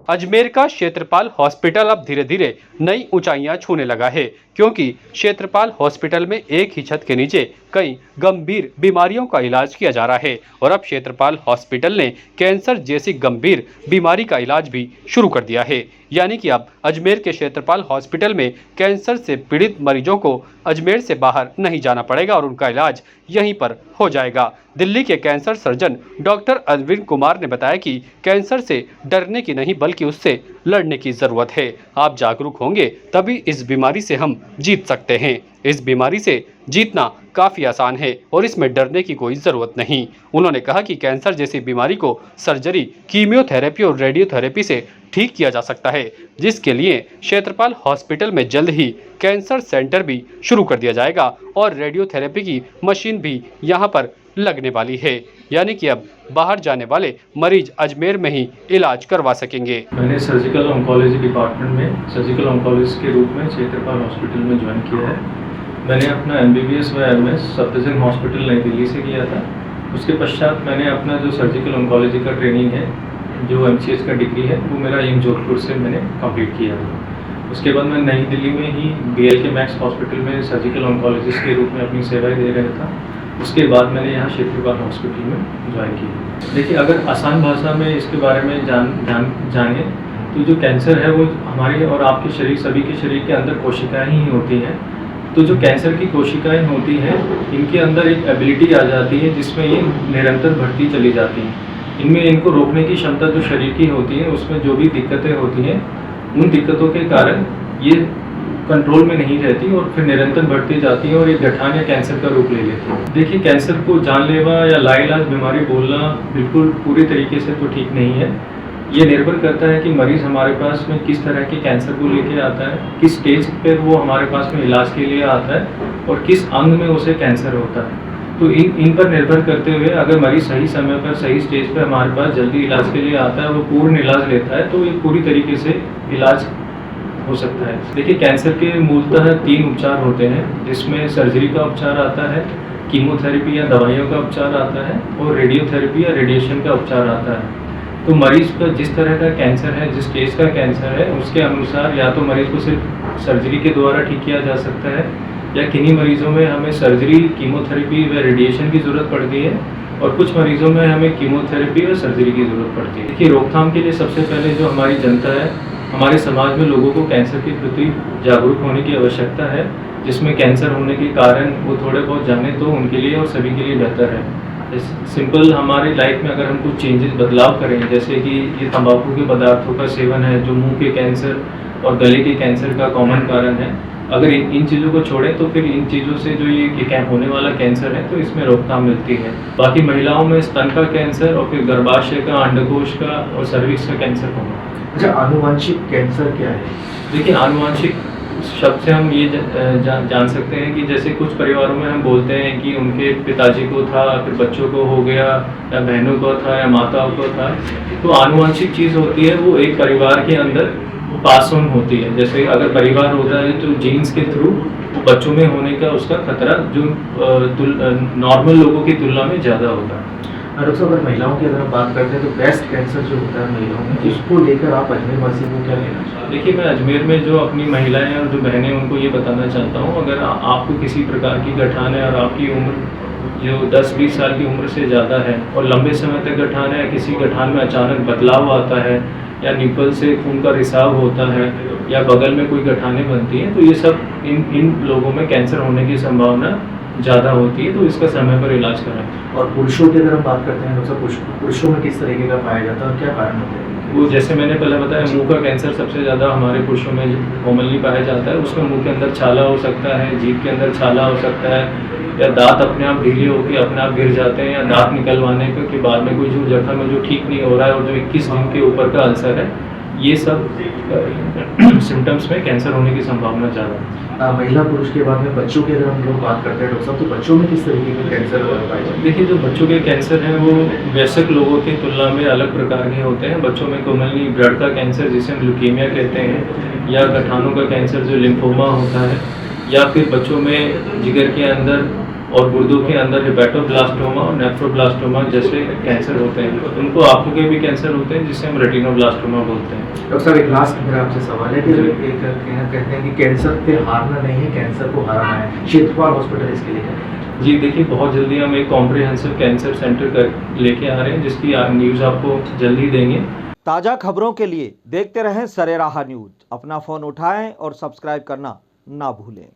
अजमेर का क्षेत्रपाल हॉस्पिटल अब धीरे धीरे नई ऊंचाइयां छूने लगा है, क्योंकि क्षेत्रपाल हॉस्पिटल में एक ही छत के नीचे कई गंभीर बीमारियों का इलाज किया जा रहा है। और अब क्षेत्रपाल हॉस्पिटल ने कैंसर जैसी गंभीर बीमारी का इलाज भी शुरू कर दिया है। यानी कि अब अजमेर के क्षेत्रपाल हॉस्पिटल में कैंसर से पीड़ित मरीजों को अजमेर से बाहर नहीं जाना पड़ेगा और उनका इलाज यहीं पर हो जाएगा। दिल्ली के cancer surgeon doctor Arvind Kumar ने बताया कि कैंसर से डरने की नहीं बल्कि उससे लड़ने की जरूरत है। आप जागरूक होंगे तभी इस बीमारी से हम जीत सकते हैं। इस बीमारी से जीतना काफी आसान है और इसमें डरने की कोई जरूरत नहीं। उन्होंने कहा कि कैंसर जैसी बीमारी को सर्जरी, कीमियोथेरेपी और रेडियोथेरेपी से ठीक किया जा सकता है, जिसके लिए क्षेत्रपाल हॉस्पिटल में जल्द ही कैंसर सेंटर भी शुरू कर दिया जाएगा और रेडियोथेरेपी की मशीन भी यहां पर लगने वाली है। यानी कि अब बाहर जाने वाले मरीज अजमेर में ही इलाज करवा सकेंगे। मैंने सर्जिकल ऑन्कोलॉजी डिपार्टमेंट में सर्जिकल ऑन्कोलॉजिस्ट के रूप में क्षेत्रपाल हॉस्पिटल में ज्वाइन किया है। मैंने अपना MBBS व MS सफदरजंग हॉस्पिटल नई दिल्ली से किया था। उसके पश्चात मैंने अपना जो सर्जिकल ऑन्कोलॉजी का ट्रेनिंग है, जो MCH का डिग्री है, वो मेरा यंग जोधपुर से मैंने कंप्लीट किया था। उसके बाद मैं नई दिल्ली में ही BLK मैक्स हॉस्पिटल में सर्जिकल ऑन्कोलॉजिस्ट के रूप में अपनी सेवाएं दे रहा था। उसके बाद मैंने यहाँ क्षेत्रपाल हॉस्पिटल में ज्वाइन की। देखिए, अगर आसान भाषा में इसके बारे में जाने तो जो कैंसर है वो हमारे और आपके शरीर, सभी के शरीर के अंदर कोशिकाएं ही होती हैं। तो जो कैंसर की कोशिकाएं होती हैं, इनके अंदर एक एबिलिटी आ जाती है जिसमें ये निरंतर बढ़ती चली जाती हैं। इनमें इनको रोकने की क्षमता जो शरीर की होती है, उसमें जो भी दिक्कतें होती हैं, उन दिक्कतों के कारण ये कंट्रोल में नहीं रहती और फिर निरंतर बढ़ती जाती है और एक गठान या कैंसर का रूप ले लेती है। देखिए, कैंसर को जानलेवा या लाइलाज बीमारी बोलना बिल्कुल पूरी तरीके से तो ठीक नहीं है। ये निर्भर करता है कि मरीज़ हमारे पास में किस तरह के कैंसर को लेके आता है, किस स्टेज पर वो हमारे पास में इलाज के लिए आता है और किस अंग में उसे कैंसर होता है। तो इन पर निर्भर करते हुए अगर मरीज़ सही समय पर, सही स्टेज पर हमारे पास जल्दी इलाज के लिए आता है, वो पूर्ण इलाज लेता है, तो ये पूरी तरीके से इलाज हो सकता है। देखिए, कैंसर के मूलतः 3 उपचार होते हैं, जिसमें सर्जरी का उपचार आता है, कीमोथेरेपी या दवाइयों का उपचार आता है और रेडियोथेरेपी या रेडिएशन का उपचार आता है। तो मरीज़ का जिस तरह का कैंसर है, जिस स्टेज का कैंसर है, उसके अनुसार या तो मरीज़ को सिर्फ सर्जरी के द्वारा ठीक किया जा सकता है या किन्हीं मरीज़ों में हमें सर्जरी, कीमोथेरेपी व रेडिएशन की ज़रूरत पड़ती है और कुछ मरीज़ों में हमें कीमोथेरेपी और सर्जरी की ज़रूरत पड़ती है। देखिए, रोकथाम के लिए सबसे पहले जो हमारी जनता है, हमारे समाज में लोगों को कैंसर के प्रति जागरूक होने की आवश्यकता है, जिसमें कैंसर होने के कारण वो थोड़े बहुत जाने तो उनके लिए और सभी के लिए बेहतर है। सिंपल हमारे लाइफ में अगर हम कुछ चेंजेस, बदलाव करें, जैसे कि ये तंबाकू के पदार्थों का सेवन है जो मुंह के कैंसर और गले के कैंसर का कॉमन कारण है, अगर इन चीज़ों को छोड़ें तो फिर इन चीज़ों से जो ये होने वाला कैंसर है तो इसमें रोकथाम मिलती है। बाकी महिलाओं में स्तन का कैंसर और फिर गर्भाशय का, अंडकोश का और सर्विक्स का कैंसर होना। अच्छा, आनुवंशिक कैंसर क्या है? देखिए, आनुवंशिक शब्द से हम ये जान सकते हैं कि जैसे कुछ परिवारों में हम बोलते हैं कि उनके पिताजी को था, फिर बच्चों को हो गया, या बहनों को था या माताओं को था। तो आनुवंशिक चीज़ होती है, वो एक परिवार के अंदर पास ऑन होती है। जैसे अगर परिवार होता है तो जीन्स के थ्रू बच्चों में होने का उसका खतरा जो नॉर्मल लोगों की तुलना में ज़्यादा होता है। डॉक्टर साहब, अगर महिलाओं की अगर हम बात करते हैं तो ब्रेस्ट कैंसर जो होता है महिलाओं में, उसको लेकर आप अजमेर वासी को क्या लेना चाहते हैं? देखिए, मैं अजमेर में जो अपनी महिलाएं और जो बहनें उनको ये बताना चाहता हूँ, अगर आपको किसी प्रकार की गठान है और आपकी उम्र जो 10-20 साल की उम्र से ज़्यादा है और लंबे समय तक गठान है, किसी गठान में अचानक बदलाव आता है या निपल से खून का रिसाव होता है या बगल में कोई गठानें बनती हैं, तो ये सब इन लोगों में कैंसर होने की संभावना ज़्यादा होती है, तो इसका समय पर इलाज कराएं। और पुरुषों की अगर हम बात करते हैं तो पुरुषों में किस तरीके का पाया जाता है और क्या कारण होते हैं? वो जैसे मैंने पहले बताया, मुंह का कैंसर सबसे ज़्यादा हमारे पुरुषों में कॉमनली पाया जाता है। उसमें मुंह के अंदर छाला हो सकता है, जीभ के अंदर छाला हो सकता है, या दांत अपने आप ढीले होकर अपने आप गिर जाते हैं, या दांत निकलवाने के बाद में कोई जो जख्म है जो ठीक नहीं हो रहा है और जो 21 दिन के ऊपर का अल्सर है, ये सब सिम्टम्स में कैंसर होने की संभावना ज़्यादा है। महिला पुरुष के बाद में बच्चों की अगर हम लोग बात करते हैं डॉक्टर साहब, तो बच्चों में किस तरीके के कैंसर पाए जाते हैं? देखिए, जो बच्चों के कैंसर हैं वो वयस्क लोगों की तुलना में अलग प्रकार के होते हैं। बच्चों में कॉमनली ब्लड का कैंसर, जिसे हम ल्यूकीमिया कहते हैं, या गठानों का कैंसर जो लिम्फोमा होता है, या फिर बच्चों में जिगर के अंदर और गुर्दों के अंदर हेपेटोब्लास्टोमा और नेफ्रोब्लास्टोमा जैसे कैंसर होते हैं, तो उनको आंखों के भी कैंसर होते हैं जिसे हम रेटिनोब्लास्टोमा बोलते हैं। डॉक्टर साहब, एक लास्ट मेरा आपसे सवाल है कि एक कहते हैं कि कैंसर पे हारना नहीं है, कैंसर को हराना है। क्षेत्रपाल हॉस्पिटल इसके लिए क्या करेगा? जी देखिए, बहुत जल्दी हम एक कॉम्प्रिहेंसिव कैंसर सेंटर कर लेके आ रहे हैं, जिसकी न्यूज़ आपको जल्दी देंगे। ताज़ा खबरों के लिए देखते रहें सरेराह न्यूज। अपना फ़ोन उठाएं और सब्सक्राइब करना ना भूलें।